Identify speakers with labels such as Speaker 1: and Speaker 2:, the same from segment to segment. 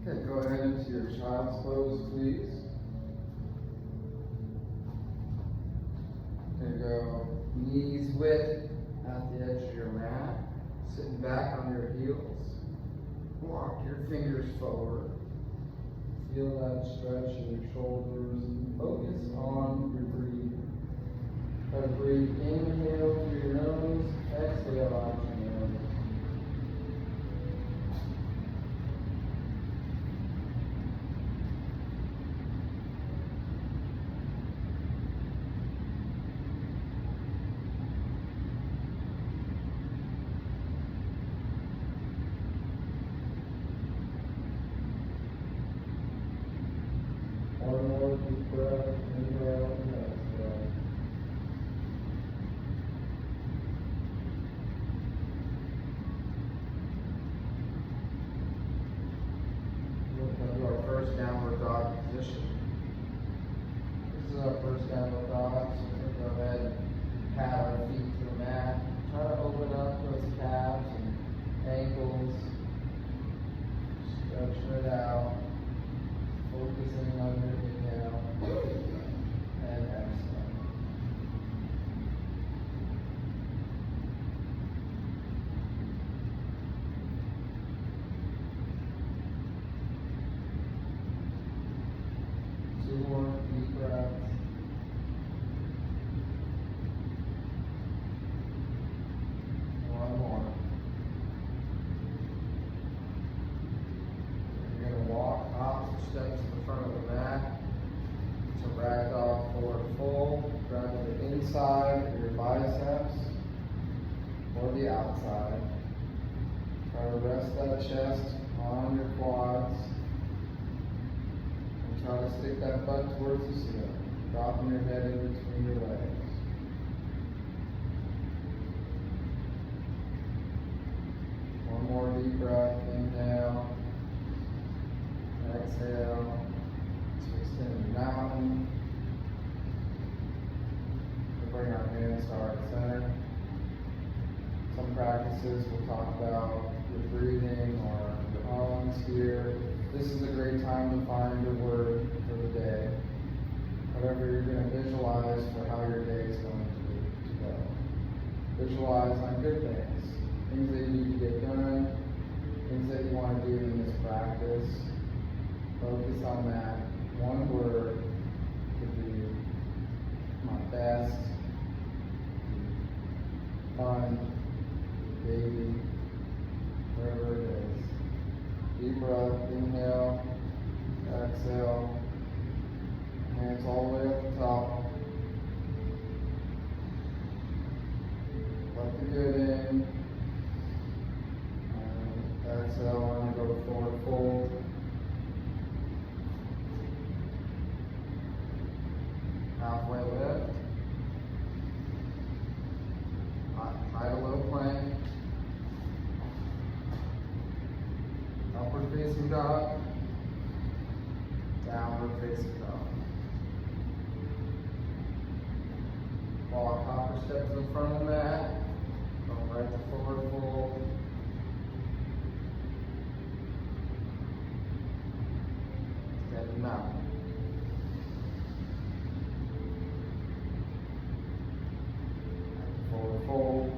Speaker 1: Okay, go ahead into your child's pose, please. There you go. Knees width at the edge of your mat. Sitting back on your heels. Walk your fingers forward. Feel that stretch in your shoulders and focus on your breathing. Try to breathe, inhale through your nose, exhale out your nose. One more deep breath, inhale and exhale. We're going to do our first downward dog position. This is our first downward dog, so we're going to go ahead and pat our feet to the mat. Try to open up those calves and ankles. Stretching it out. Focusing on your inhale and exhale. Two more deep breaths. One more. You're going to walk opposite steps to the front of the mat. To ragdoll forward fold. Grab the inside of your biceps or the outside. Try to rest that chest on your quads. And try to stick that butt towards the ceiling. Dropping your head in between your legs. One more deep breath. Inhale. Exhale to extend the mountain. We'll bring our hands to our center. Some practices we'll talk about your breathing or your bones here. This is a great time to find your word for the day. Whatever you're going to visualize for how your day is going to go. Visualize on good things. Things that you need to get done. Things that you want to do in this practice. Focus on that. One word could be my best, fun, baby, whatever it is. Deep breath, inhale, exhale, hands all the way up the top. Let the good in. And exhale, and go to forward fold. Halfway lift, high to low plank, upward facing dog, downward facing dog. Walk hopper step to the front of the mat, go right to forward fold. Extend the mountain. Forward fold.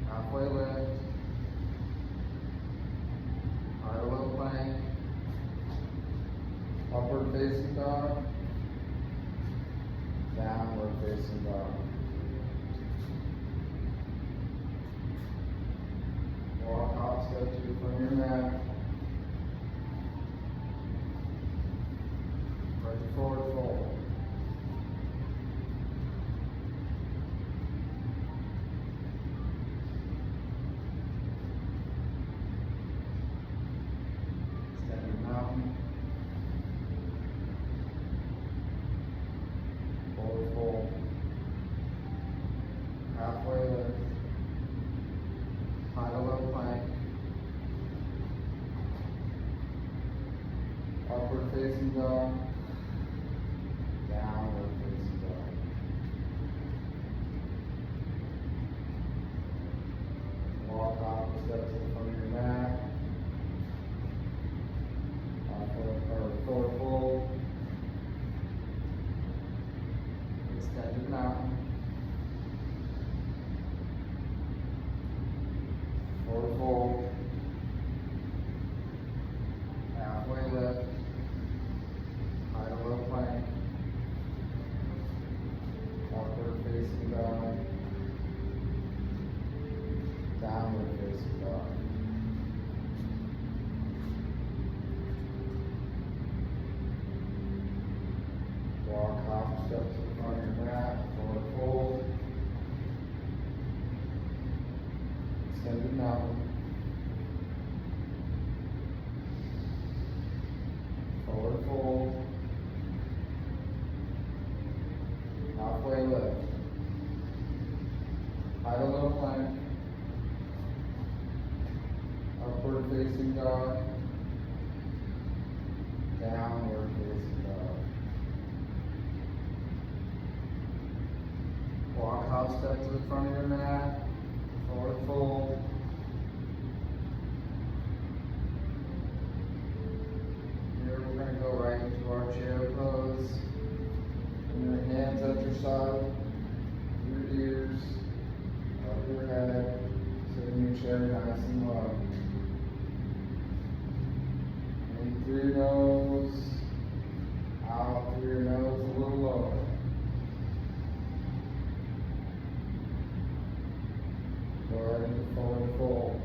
Speaker 1: Halfway lift. High to low plank. Upward facing dog. Downward facing dog. Walk hop step to the front of your mat. Right to forward fold. Extend the mountain. Forward fold. Halfway lift. High to low plank. Upward facing dog. Downward facing dog. extended mountain. Forward fold. Halfway lift. Hide a little plank. Upward facing dog. Downward facing dog. Walk hop step to the front of your mat. Forward fold. Here we're going to go right into our chair pose. And your hands at your side, your ears, up your head, sit in your chair nice and low. In through your nose, out through your nose a little lower. Go right into forward fold.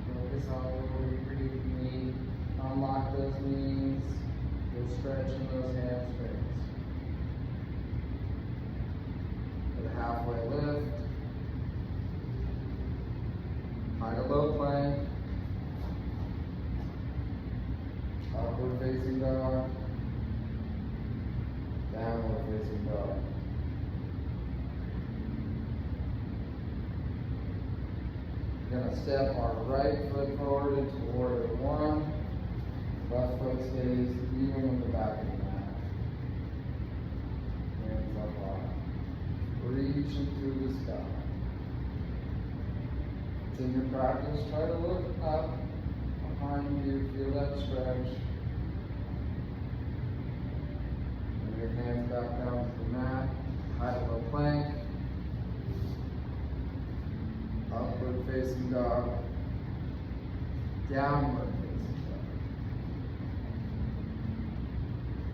Speaker 1: Focus on where you breathe, unlock those knees. You're stretching those hamstrings. Get a halfway lift. Find a low plank. Upward facing dog. Downward facing dog. We're going to step our right foot forward into warrior one. Left foot stays even with the back of the mat. Hands up high. Reaching through the sky. In your practice, try to look up behind you, feel that stretch. Bring your hands back down to the mat. Hide a low plank. Upward facing dog. Downward facing dog.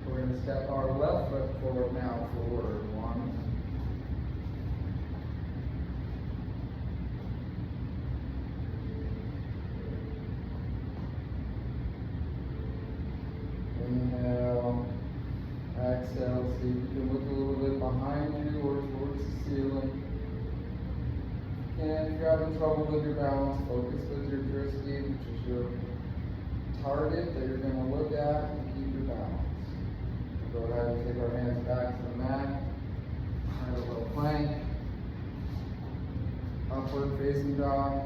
Speaker 1: We're going to step our left foot forward now for warrior one. Inhale, exhale, see if you can look a little bit behind you or towards the ceiling. And if you're having trouble with your balance, focus with your drishti, which is your target that you're going to look at and keep your balance. Go ahead and take our hands back to the mat. Find a little plank. Upward facing dog.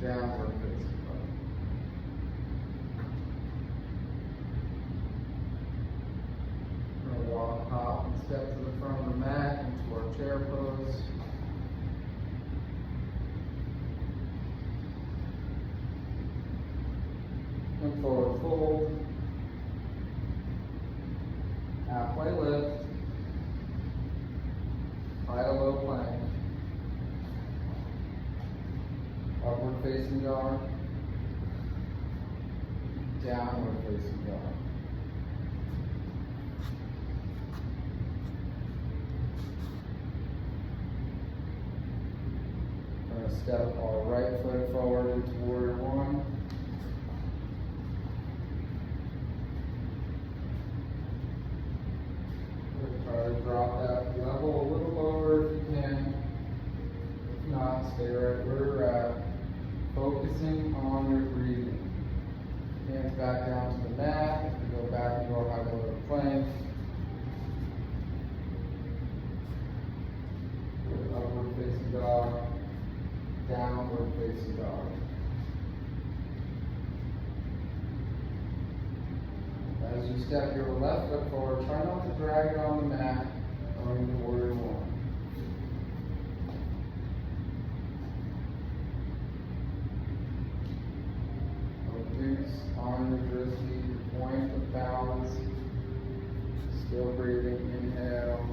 Speaker 1: Downward facing dog. We're going to walk, hop, and step to the front of the mat into our chair pose. And forward fold. Halfway lift. Find a low plank. Upward facing dog. Downward facing dog. We're going to step our right foot forward into warrior one. Try to drop that level a little lower if you can. If not, stay right where you're at. Focusing on your breathing. Hands back down to the mat. We go back into our high lower plank. Upward facing dog. Downward facing dog. As you step your left foot forward, try not to drag it on the mat going to warrior one. Focus on your drishti, your point of balance. Still breathing. Inhale.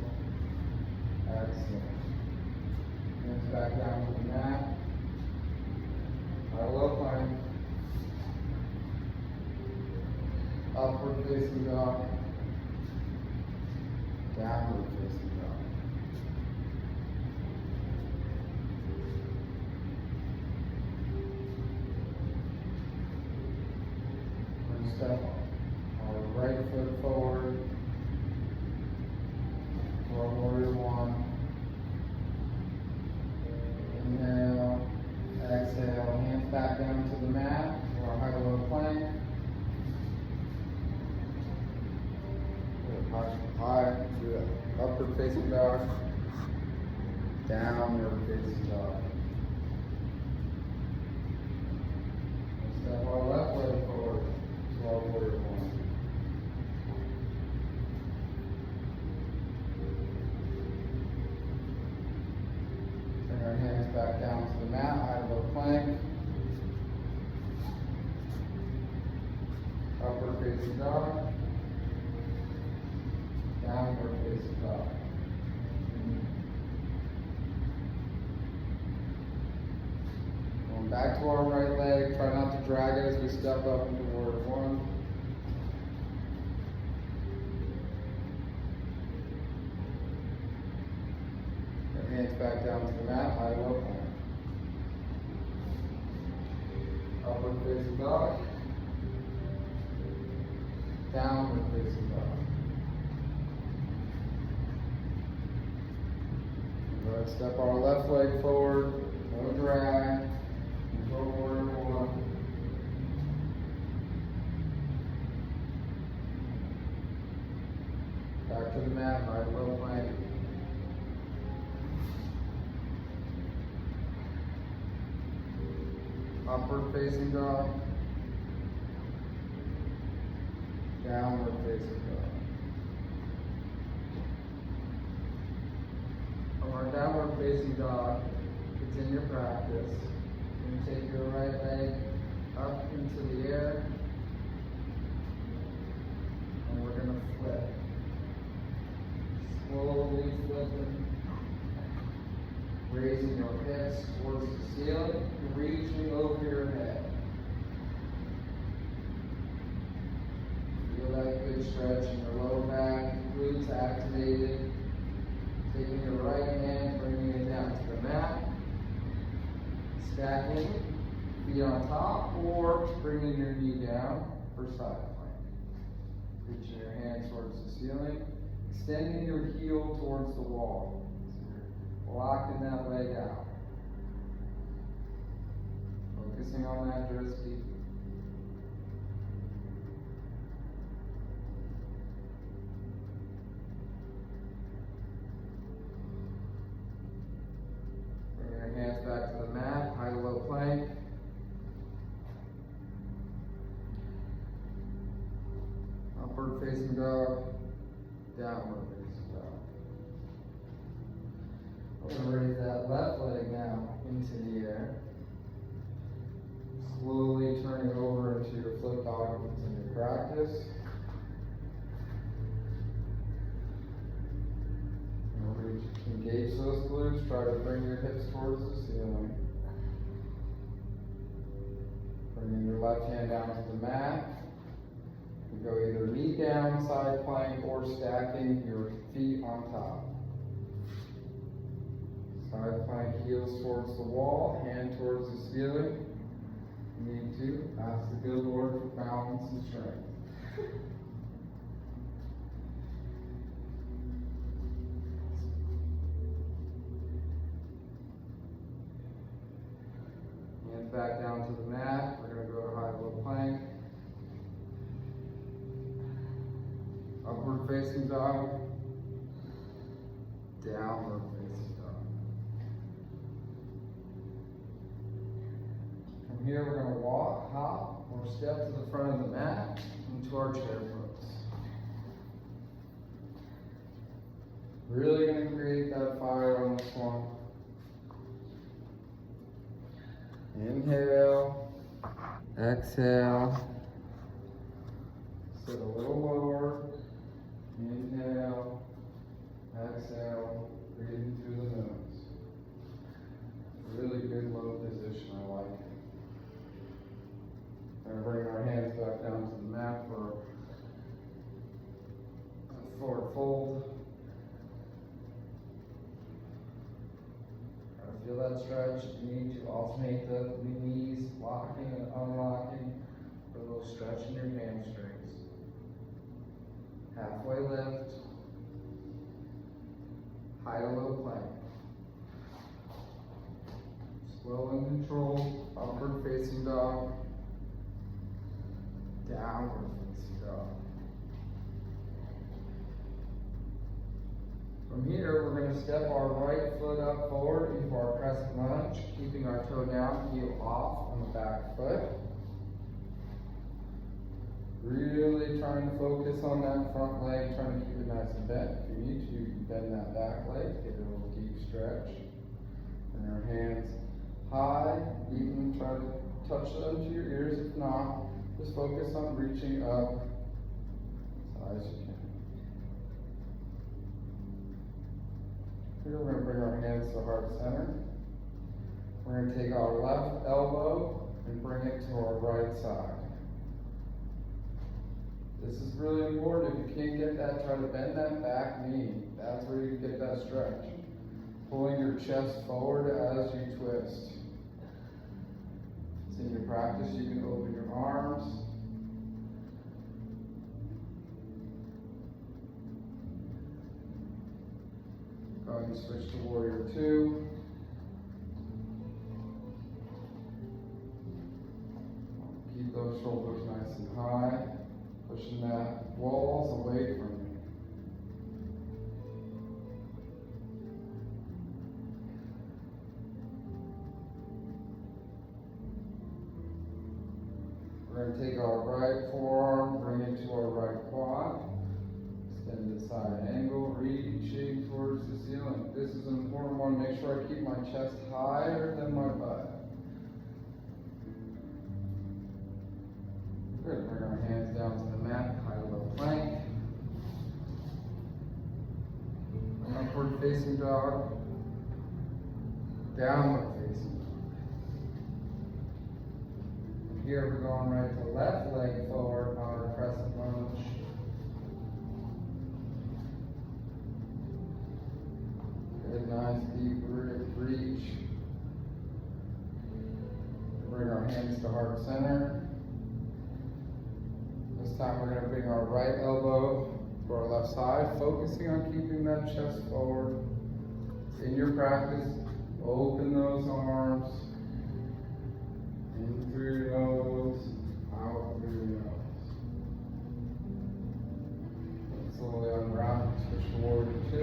Speaker 1: Exhale. Hands back down to the mat. Low plank. Upward facing dog. Downward facing dog. We're going to step our right foot forward for warrior one. downward facing dog. Step our left leg forward to our warrior one. Bring our hands back down to the mat, high low plank. Upward facing dog. Downward facing dog. Going back to our right leg. Try not to drag it as we step up into warrior one. Your hands back down to the mat, high low plank. Upward facing dog. Downward facing dog. Go ahead, step our left leg forward, no drag, into a warrior one. Back to the mat, high low plank. Upward facing dog. Downward facing dog. From our downward facing dog, continue your practice. You're going to take your right leg up into the air, and we're going to flip. Slowly flipping, raising your hips towards the ceiling, reaching over your head. Feel that good stretch in your lower back, glutes activated. Taking your right hand, bringing it down to the mat. Stacking, feet on top, or bringing your knee down for side plank. Reaching your hands towards the ceiling. Extending your heel towards the wall. So you're locking that leg out. Focusing on that Drisky. Hands back to the mat, high to low plank. Upward facing dog, downward facing dog. We're going to raise that left leg now into the air. Slowly turning over into your flip dog and continue practice. Engage those glutes, try to bring your hips towards the ceiling. Bringing your left hand down to the mat. You go either knee down, side plank, or stacking your feet on top. Side plank, heels towards the wall, hand towards the ceiling. You need to ask the good Lord for balance and strength. Hands back down to the mat. We're going to go to high low plank. Upward facing dog. Downward facing dog. From here we're going to walk, hop, or step to the front of the mat into our chair pose. Really going to create that fire on this one. Inhale, exhale, sit a little lower, inhale, exhale, breathing through the nose. Really good low position, I like it. We're going to bring our hands back down to the mat for a forward fold. Feel that stretch. You need to alternate the knees, locking and unlocking for a little stretch in your hamstrings. Halfway lift, high to low plank. Slow and controlled, upward facing dog, downward facing dog. From here, we're going to step our right foot up forward into our crescent lunge, keeping our toe down, heel off on the back foot. Really trying to focus on that front leg, trying to keep it nice and bent. If you need to, you can bend that back leg, get a little deep stretch. Bring our hands high, even try to touch them to your ears. If not, just focus on reaching up as high as you can. Here we're going to bring our hands to heart center. We're going to take our left elbow and bring it to our right side. This is really important. If you can't get that, try to bend that back knee. That's where you get that stretch. Pulling your chest forward as you twist. If it's in your practice, you can open your arms. Go ahead and switch to Warrior 2. Keep those shoulders nice and high. Pushing that walls away from you. We're going to take our right forearm, bring it to our right quad. Extend the side angle, reaching towards the ceiling. This is an important one. Make sure I keep my chest higher than my butt. Good. Bring our hands down to the mat, high low plank. Upward facing dog. Downward facing dog. Here we're going right to left leg forward on our crescent lunge. Good, nice deep reach. Bring our hands to heart center. This time we're going to bring our right elbow to our left side, focusing on keeping that chest forward. In your practice, open those arms. In through your nose, out through your nose. Slowly unwrap, switch to Warrior 2.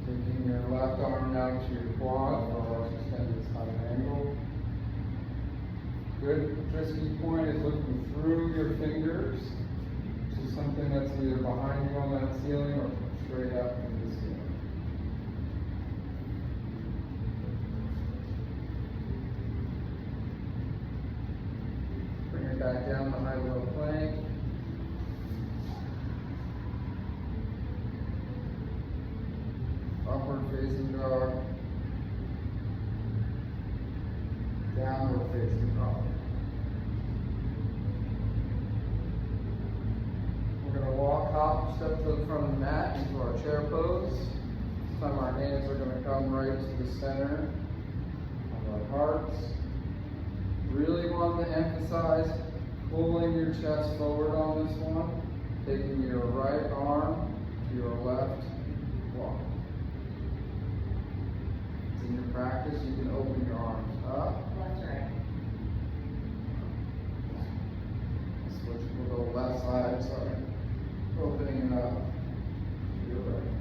Speaker 1: Taking your left arm down to your quad for our extended side angle. Good. Tricky point is looking through your fingers to something that's either behind you on that ceiling or straight up into the ceiling. Bring it back down to high low plank. Upward facing dog. Downward facing dog. We're going to walk, hop, step to the front of the mat into our chair pose. This time our hands are going to come right to the center of our hearts. Really want to emphasize pulling your chest forward on this one. Taking your right arm to your left quad. In your practice, you can open your arms up.
Speaker 2: Left, right.
Speaker 1: Switch to the left side, sorry. Opening it up to your right.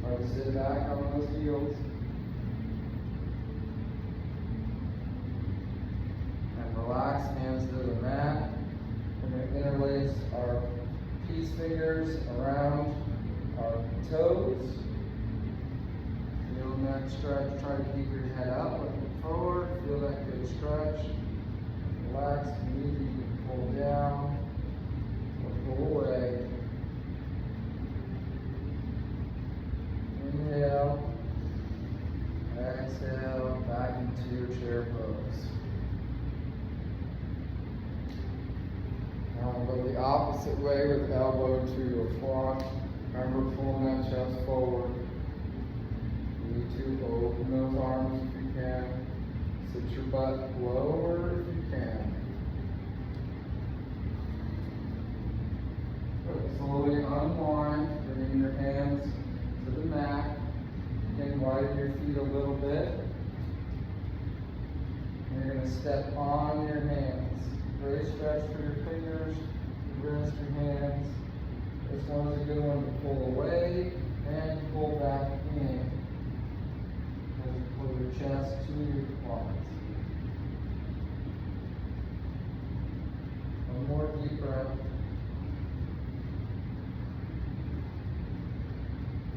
Speaker 1: Try to sit back on those heels. And relax, hands to the mat. We're going to interlace our peace fingers around our toes. Feel that stretch. Try to keep your head up, looking forward. Feel that good stretch. Relax. Immediately you can pull down or pull away. Inhale. Exhale. Back into your chair pose. Now we'll go the opposite way with elbow to your quad. Remember, pulling that chest forward. You need to open those arms if you can. Sit your butt lower if you can. Good. Slowly unwind, bringing your hands to the mat. Again, widen your feet a little bit. And you're gonna step on your hands. Great stretch for your fingers, your wrists, your hands. This one is a good one to pull away and pull back in. As you pull your chest to your quads. One more deep breath.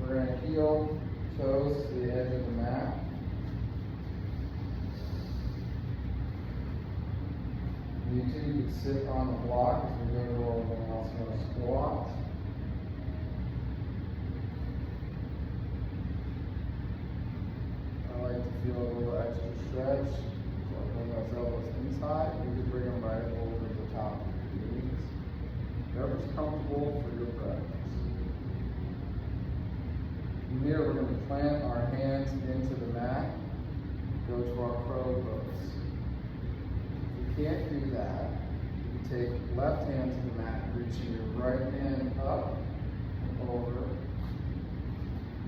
Speaker 1: We're going to heel toes to the edge of the mat. You can sit on the block as we go to our vinyasa squat. I like to feel a little extra stretch. So I bring those elbows inside. You can bring them right over the top of your knees. Whatever's comfortable for your practice. From here, we're going to plant our hands into the mat. Go to our crow pose. If you can't do that, you can take left hand to the mat, reaching your right hand up and over,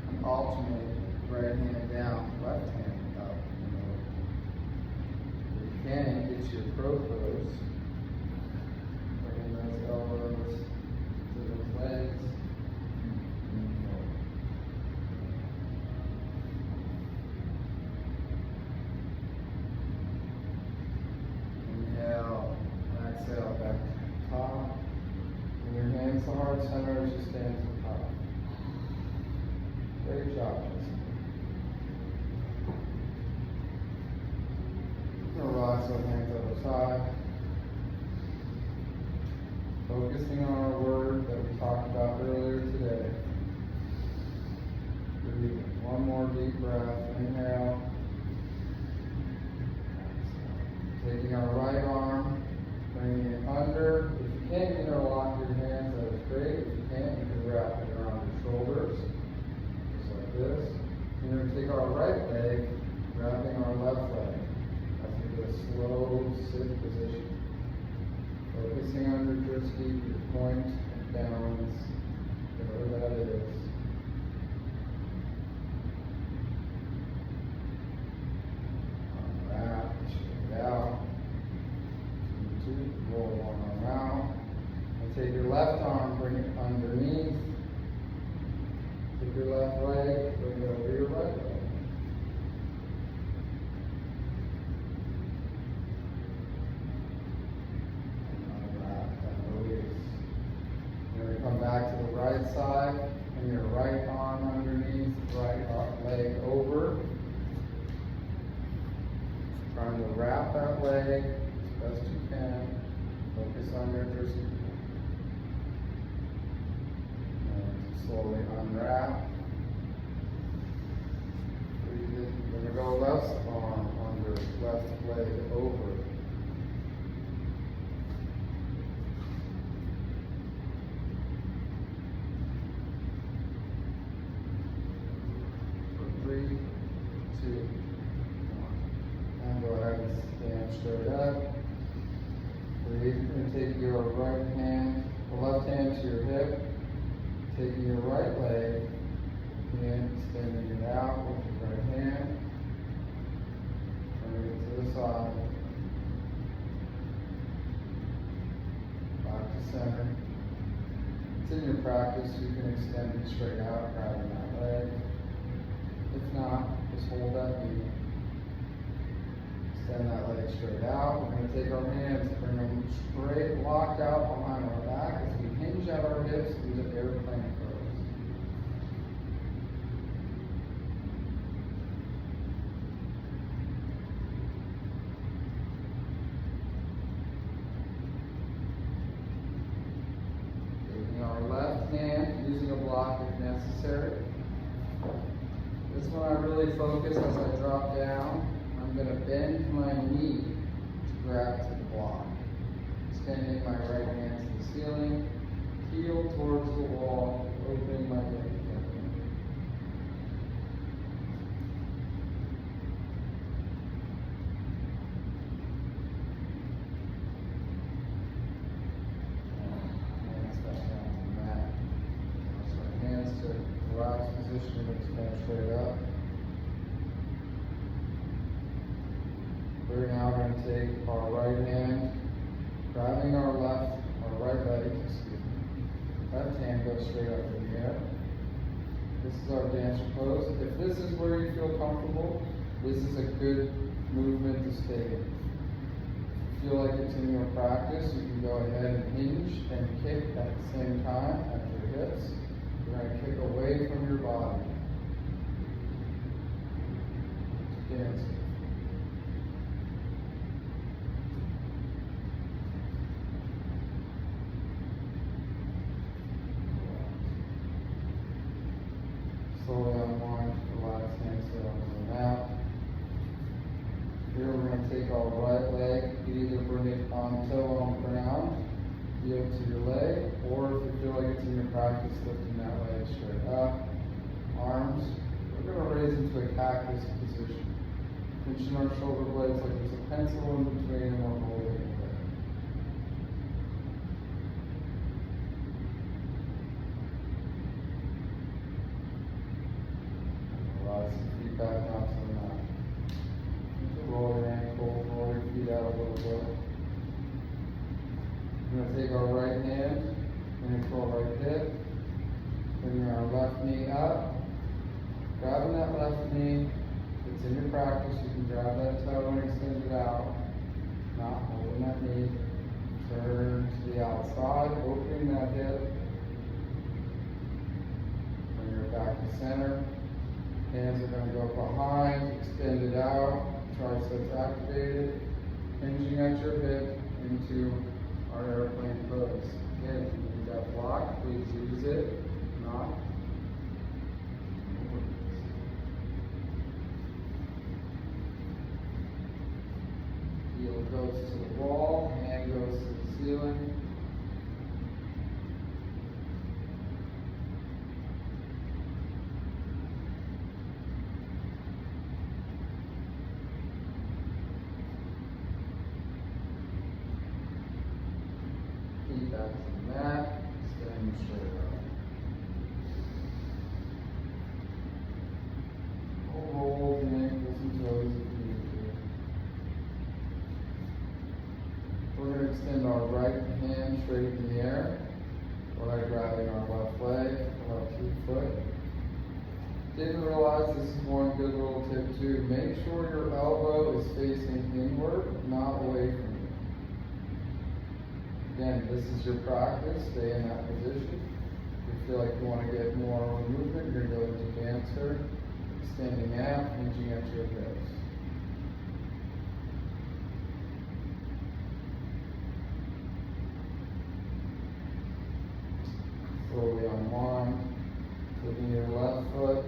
Speaker 1: and alternate right hand down, left hand up and over. If you can, get to your crow pose. Bringing those elbows to those legs. Inhale and exhale back to the top. And your hands to heart center as you stand to the top. Great job, Jessica. Relax those hands other side. Focusing on our word that we talked about earlier today. Breathing. One more deep breath. Inhale. Taking our right arm, bringing it under. If you can't interlock your hands, that is great. If you can't, you can wrap it around your shoulders, just like this. And we're going to take our right leg, wrapping our left leg. As we do a slow sit position. Focusing on your drishti, your point of balance, whatever that is. Wrap, shake it out. Roll one arm out. And take your left arm, bring it underneath. Take your left leg, bring it over your right leg. Come back to the right side, and your right arm underneath, right leg over. Trying to wrap that leg as best you can. Focus on your drishti. And slowly unwrap. Breathe in. You're going to go left arm under, left leg over. Straight up. Breathe and take your right hand, the left hand to your hip, taking your right leg and extending it out with your right hand. Turning it to the side. Back to center. It's in your practice, you can extend it straight out, grabbing that leg. If not, just hold that knee. Extend that leg straight out. We're going to take our hands, bring them straight, locked out behind our back as we hinge at our hips through the airplane pose. Taking our left hand, using a block if necessary. This one I really focus as I drop down. I'm going to bend my knee to grab to the block. Extending my right hand to the ceiling, heel towards the wall, opening my leg. Hands back down to the mat. So hands to relaxed position and extend straight up. We're now going to to take our right hand, grabbing our right leg, excuse me. Left hand goes straight up in the air. This is our dancer pose. If this is where you feel comfortable, this is a good movement to stay in. If you feel like it's in your practice, you can go ahead and hinge and kick at the same time at your hips. You're going to kick away from your body. Dance. Slowly unwind, relax, hands sit on the mat. Here we're going to take our right leg, either bring it on toe on the ground, heel to your leg, or if you feel like it's in your practice, lifting that leg straight up. Arms, we're going to raise into a cactus position. Pinching our shoulder blades like there's a pencil in between and we're holding it there. Relax your feet back down to the mat. Roll your ankle, roll your feet out a little bit. We're going to take our right hand, into our right hip, bringing our left knee up, grabbing that left knee. If it's in your practice, you can grab that toe and extend it out, not holding that knee. Turn to the outside, opening that hip. Bring it back to center. Hands are going to go behind, extend it out, triceps activated, hinging at your hip into our airplane pose. Again, if you need that block, please use it. If not, heel goes to the wall, hand goes to the ceiling. Feet back to the mat, stand straight up. Roll the ankles and toes if you need to. We're going to extend our right hand straight in the air while grabbing our left leg, our left foot. Didn't realize this is one good little tip too. Make sure your elbow is facing inward, not away from you. Again, this is your practice. Stay in that position. If you feel like you want to get more movement, you're going to go into dancer, standing out, hinging at your hips. Slowly unwind, taking your left foot.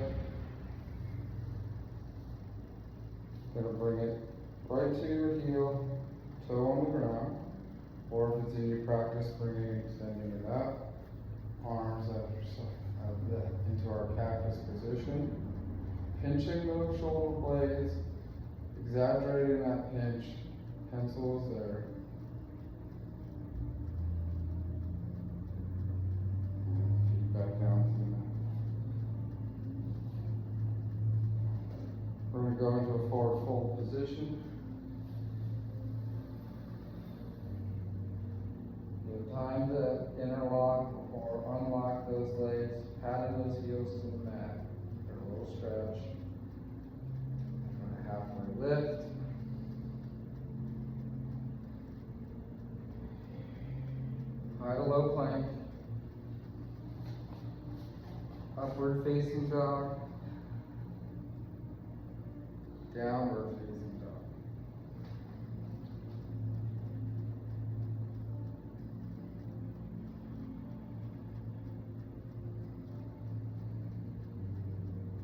Speaker 1: Going to bring it right to your heel, toe on the ground. Or if it's in your practice, bringing and extending it up. Arms into our cactus position. Pinching those shoulder blades, exaggerating that pinch. Pencil is there. Feet back down to the mat. We're going to go into a forward fold position. Time to interlock or unlock those legs, patting those heels to the mat. Get a little stretch. Halfway lift. High to low plank. Upward facing dog. Downward facing dog.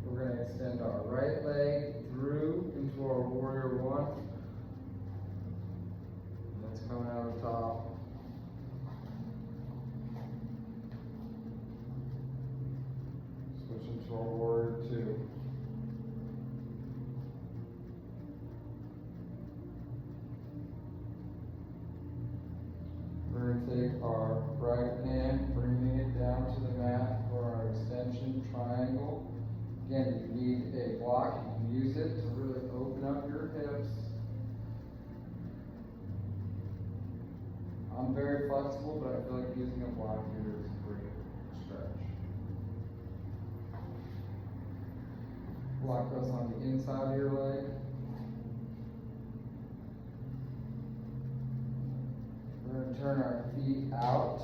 Speaker 1: We're going to extend our right leg through into our warrior one. That's coming out of the top. Switch into our warrior two. We're going to take our right hand, bringing it down to the mat for our extension triangle. Again, if you need a block, you can use it to really open up your hips. I'm very flexible, but I feel like using a block here is a great stretch. Block goes on the inside of your leg. We're going to turn our feet out,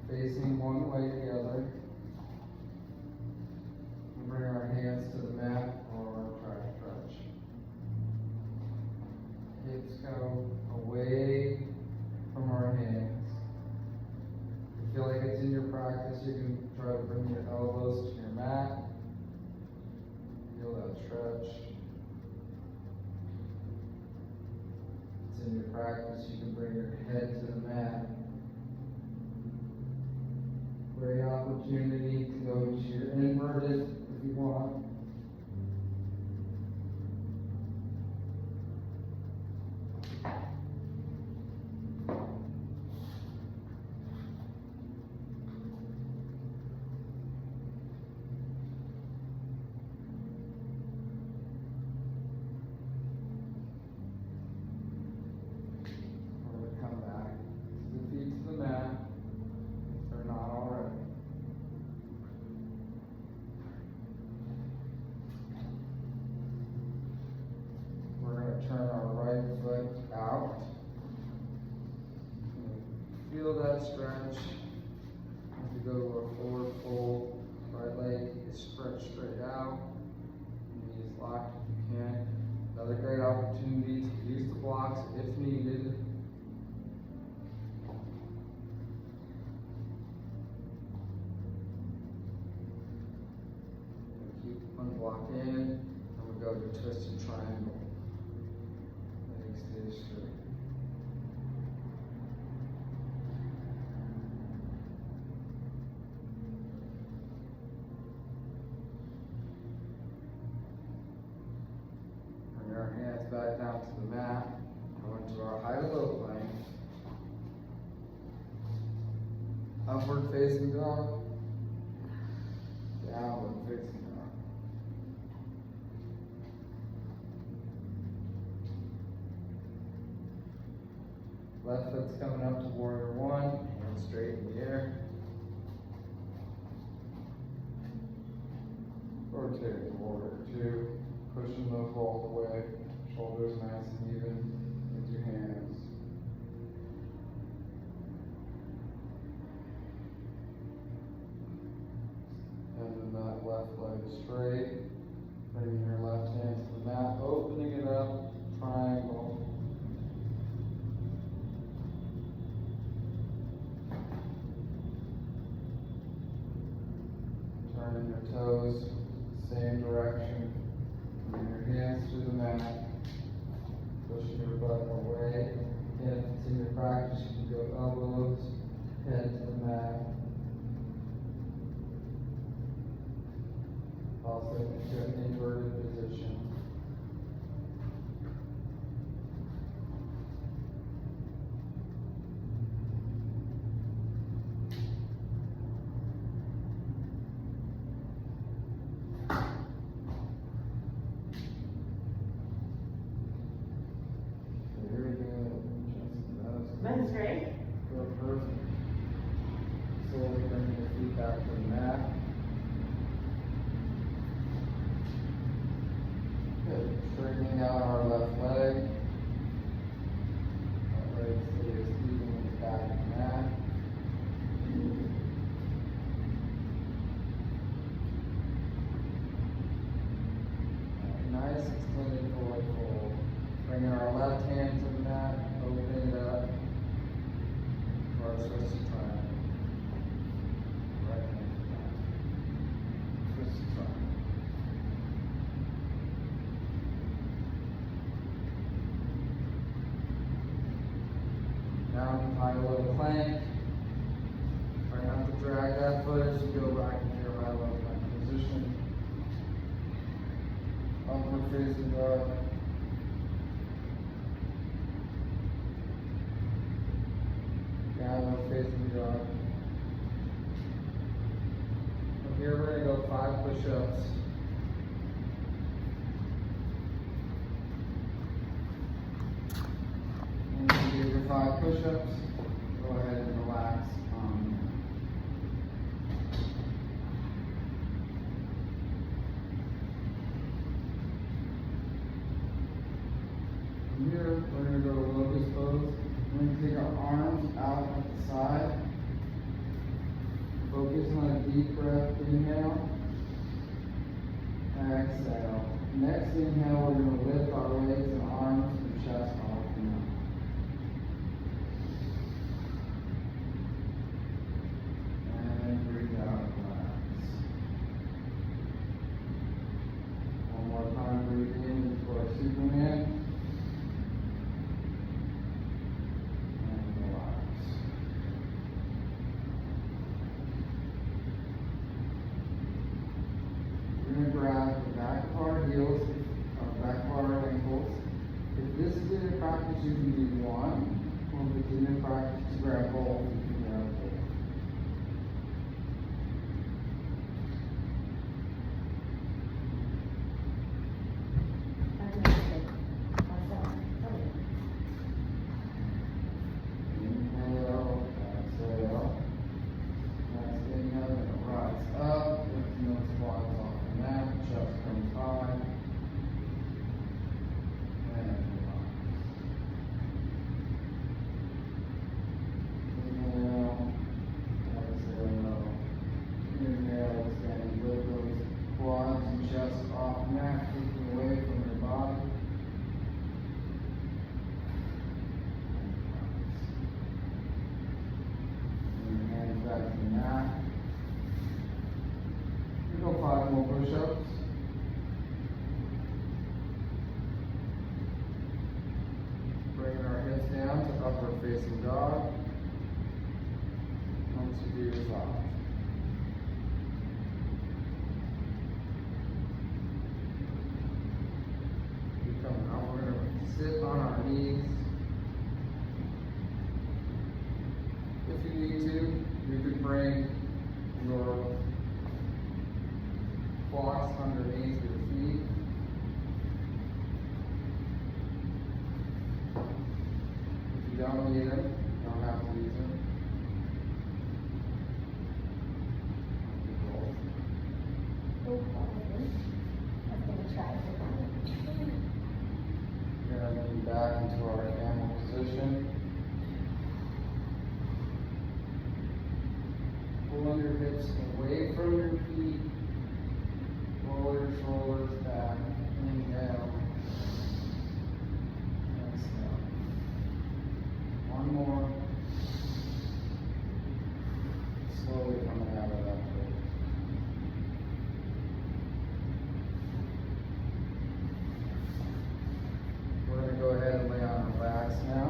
Speaker 1: facing one way or the other. And bring our hands to the mat or try to stretch. Hips go away from our hands. If you feel like it's in your practice, you can try to bring your elbows to your mat. Feel that stretch. If it's in your practice, you can bring your head to the mat. Great opportunity to go to your inverted if you want. Come back to the feet to the mat if they're not already. We're going to turn our right foot out. Feel that stretch. As you go to a forward fold, right leg is stretched straight out. Knees locked if you can. Another great opportunity to use the blocks if needed. One block in, and we go to twisted triangle. Legs stay straight. Bring our hands back down to the mat. Go into our high to low plank. Upward facing dog. Downward facing dog. Left foot's coming up to warrior one, hands straight in the air. Rotate to warrior two, pushing those balls away, shoulders nice and even with your hands. And then that left leg straight, bringing your left hand to the mat, opening it up, triangle. Turning your toes, same direction. Bring your hands to the mat. Pushing your butt away. Again, if it's in your practice, you can go elbows, head to the mat. Also into an inverted position.
Speaker 2: That's great.
Speaker 1: Go first. Slowly bring your feet back to the mat. Good. Straightening out our left leg. That leg stays evenly back to the mat. Nice extended forward fold. Bringing our left hand to the mat, opening it up. For our twisted triangle. Right hand to the mat. Twisted triangle. Now high low plank. Try not to drag that foot as you go back into your high low plank position. Upward facing dog. Downward facing dog. From here we're going to go 5 push-ups. And you give your 5 5 push-ups. Go ahead and relax. From here, we're going to go to locust pose. We're going to take our arms out at the side. Focus on a deep breath. Inhale. Exhale. Next inhale, we're going to lift our legs and arms and chest off the mat. And breathe out, relax. One more time, breathe in into our Superman. And relax. We're going to grab the back of our heels, or back of our ankles. If this is in a practice, you can do one. Or if it's in a practice to grab both, you can grab both. Inhale, exhale. Next inhale, and rise up, lifting those quads off the mat, chest comes high. And relax. Inhale, exhale. Inhale, extend, lift those quads and chest off the mat, taking away from your body. And hands back to the mat. We go 5 more push-ups. Bringing our hips down to upward facing dog. Once you do your stop. Keep coming out. We're going to sit on our knees. If you need to, you could bring your blocks underneath your feet. If you don't need them, you don't have to use them. We're going to move back into our camel position. Pull your hips away from your feet. Roll your shoulders back. Inhale. Exhale. One more. Slowly coming out of that pose. We're going to go ahead and lay on our backs now.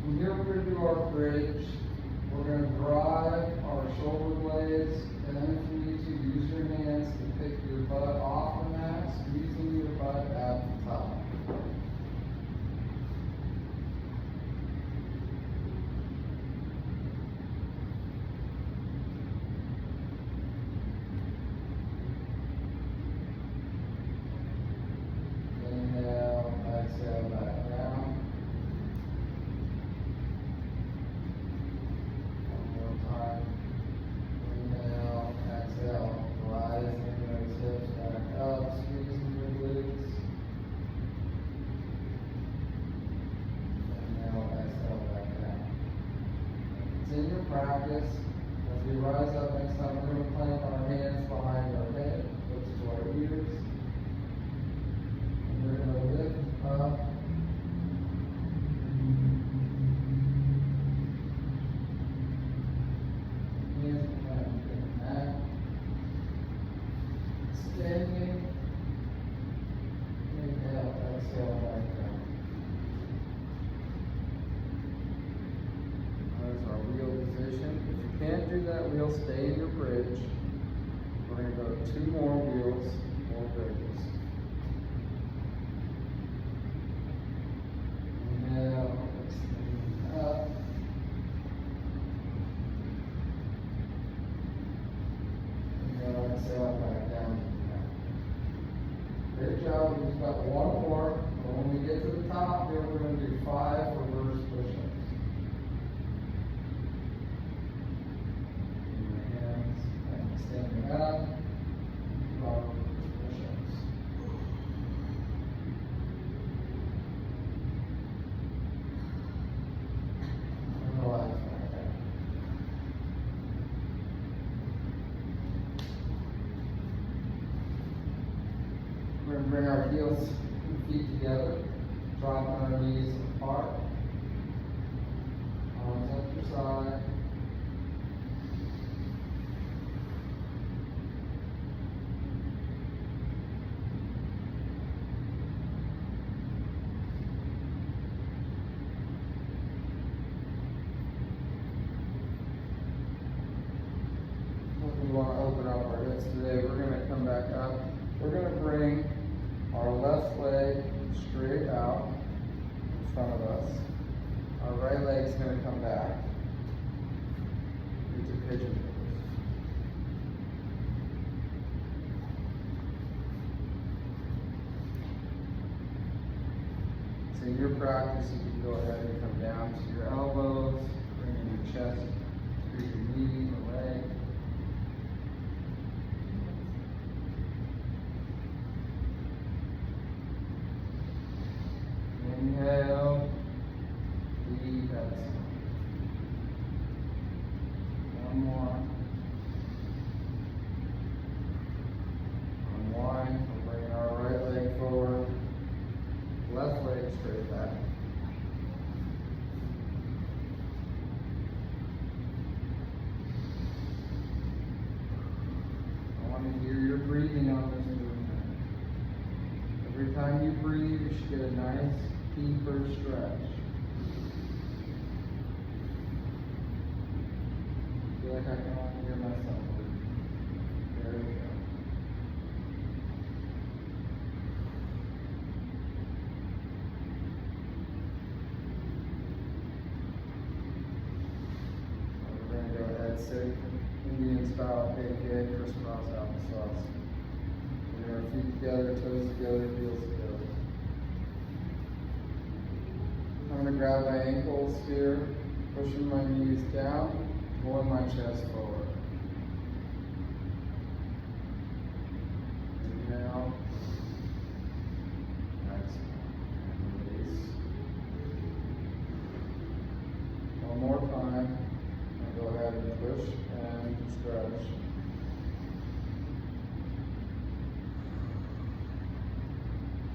Speaker 1: From here we're going to do our bridge. We're going to drive our shoulder blades, and then if you need to, use your hands to pick your butt off the mat, squeezing your butt at the top. Inhale, exhale, back down. One more time. Inhale, exhale, rising those hips back up, squeezing your glutes. Inhale, exhale, back down. It's in your practice. As we rise up next time, we're going to plant our hands behind our head, close to our ears. And we're going to lift up. Hands behind the neck. Extending. Inhale, exhale, back down. There's our wheel position. If you can't do that wheel, stay in your bridge. We're going to go 2 more wheels, more bridges. Inhale, extend up. Inhale, exhale, back down to the mat. Great job. We've got one more. And when we get to the top here, we're going to do 5 reverse push-ups. Your hands and standing up. 5 reverse push-ups. And relax back down. We're going to bring our heels and feet together, drop our knees apart, arms up your side. We want to open up our hips today. We're going to come back up. We're going to bring our left leg straight out in front of us. Our right leg is going to come back into pigeon pose. So in your practice, you can go ahead and come down to your elbows, bringing your chest through your knee or leg. Inhale, deep exhale. One more. Unwind. We're bringing our right leg forward, left leg straight back. I want to hear your breathing on this movement. Every time you breathe, you should get a nice deeper stretch. I feel like I can only hear myself breathe. There we go. We're going to go ahead, sit Indian style, aka crisscross applesauce. Bring our feet together, toes together, heels together. I'm going to grab my ankles here, pushing my knees down, pulling my chest forward. Inhale. Exhale. And release. One more time. And go ahead and push and stretch.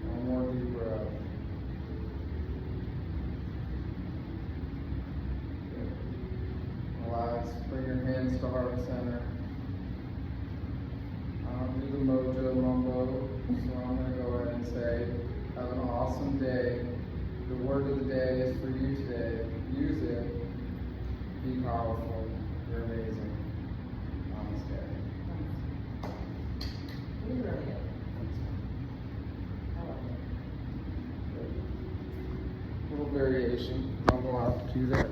Speaker 1: One more deep breath. Relax, bring your hands to heart center. I don't do the mojo mumbo, so I'm going to go ahead and say, have an awesome day. The word of the day is for you today. Use it. Be powerful. You're amazing. Namaste.
Speaker 2: Really good. I love it.
Speaker 1: Little variation. Mumble out to that.